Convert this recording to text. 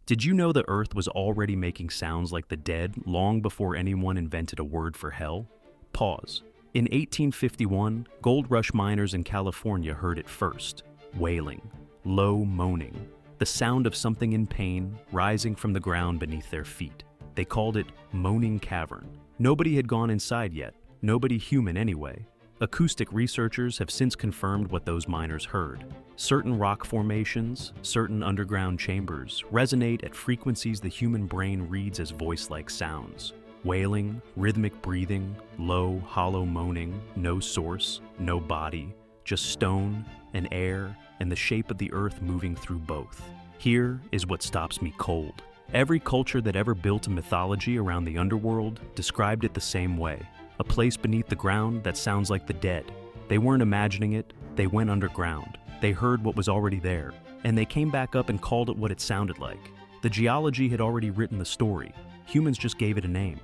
Did you know the Earth was already making sounds like the dead long before anyone invented a word for hell? Pause. In 1851, gold rush miners in California heard it first. Wailing. Low moaning. The sound of something in pain rising from the ground beneath their feet. They called it Moaning Cavern. Nobody had gone inside yet. Nobody human anyway. Acoustic researchers have since confirmed what those miners heard. Certain rock formations, certain underground chambers, resonate at frequencies the human brain reads as voice-like sounds. Wailing, rhythmic breathing, low, hollow moaning, no source, no body, just stone and air and the shape of the earth moving through both. Here is what stops me cold. Every culture that ever built a mythology around the underworld described it the same way. A place beneath the ground that sounds like the dead. They weren't imagining it, they went underground. They heard what was already there, and they came back up and called it what it sounded like. The geology had already written the story. Humans just gave it a name.